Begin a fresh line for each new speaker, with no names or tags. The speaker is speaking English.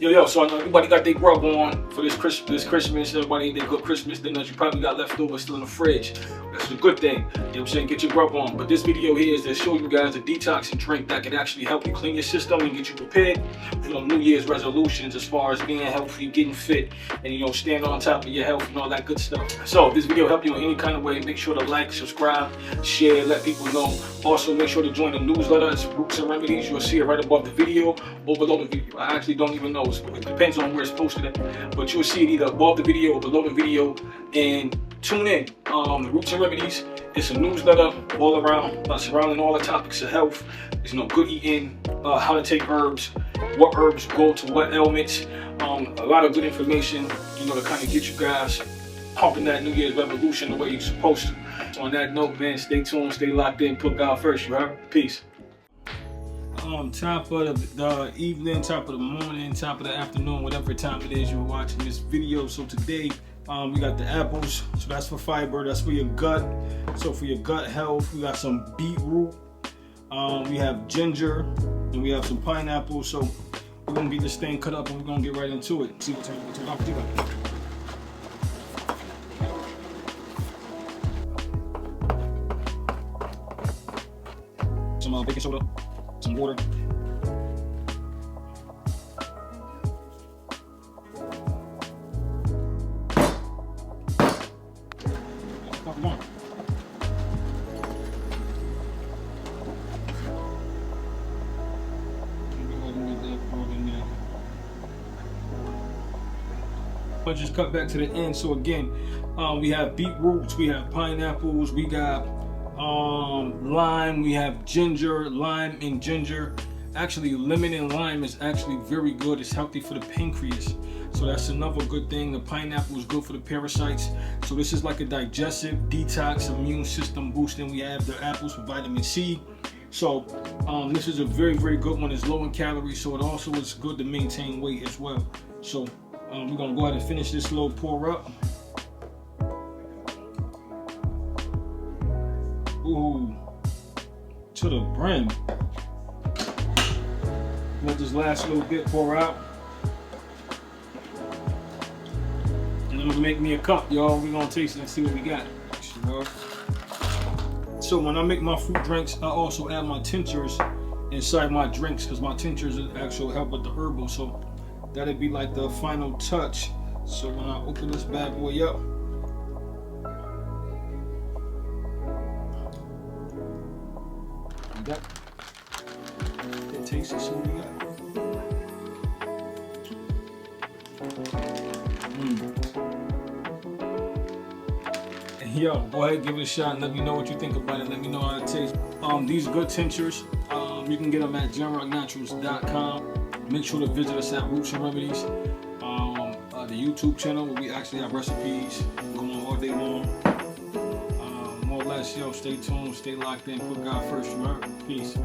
Yo, so I know everybody got their grub on for this Christmas. Everybody ate their good Christmas dinners. You probably got leftover still in the fridge. That's a good thing. You know what I'm saying? Get your grub on. But this video here is to show you guys a detoxing drink that can actually help you clean your system and get you prepared for New Year's resolutions as far as being healthy, getting fit, and staying on top of your health and all that good stuff. So if this video helped you in any kind of way, make sure to like, subscribe, share, let people know. Also, make sure to join the newsletter. It's Roots and Remedies. You'll see it right above the video or below the video. I actually don't even know. It depends on where it's posted at. But you'll see it either above the video or below the video. And tune in. The Roots and Remedies. It's a newsletter all around, surrounding all the topics of health. There's good eating, how to take herbs, what herbs go to what ailments. A lot of good information, to kind of get you guys pumping that New Year's revolution the way you're supposed to. So on that note, man, stay tuned, stay locked in, put God first, you heard? Peace. Top of the evening, top of the morning, top of the afternoon, whatever time it is you're watching this video. So today, we got the apples, so that's for fiber, that's for your gut. So for your gut health, we got some beetroot, we have ginger, and we have some pineapple. So we're gonna get this thing cut up and we're gonna get right into it. See what's up. Some baking soda, some water. I'll just cut back to the end. So again, we have beetroots, we have pineapples, we got lime, we have ginger, lime and ginger. Actually, lemon and lime is actually very good. It's healthy for the pancreas. So that's another good thing. The pineapple is good for the parasites. So this is like a digestive, detox, immune system boosting. We have the apples for vitamin C. So this is a very, very good one. It's low in calories, so it also is good to maintain weight as well. So we're gonna go ahead and finish this little pour up. Ooh, to the brim. Let this last little bit pour out. And I'm gonna make me a cup, y'all. We're gonna taste it and see what we got. So when I make my fruit drinks, I also add my tinctures inside my drinks because my tinctures actually help with the herbal. So that'll be like the final touch. So when I open this bad boy up, that tastes, see what we got. Yo, go ahead, give it a shot and let me know what you think about it. Let me know how it tastes. These good tinctures, you can get them at jamrocknaturals.com. Make sure to visit us at Roots and Remedies, the YouTube channel where we actually have recipes going on all day long. More or less, yo, stay tuned, stay locked in, put God first, you heard? Peace.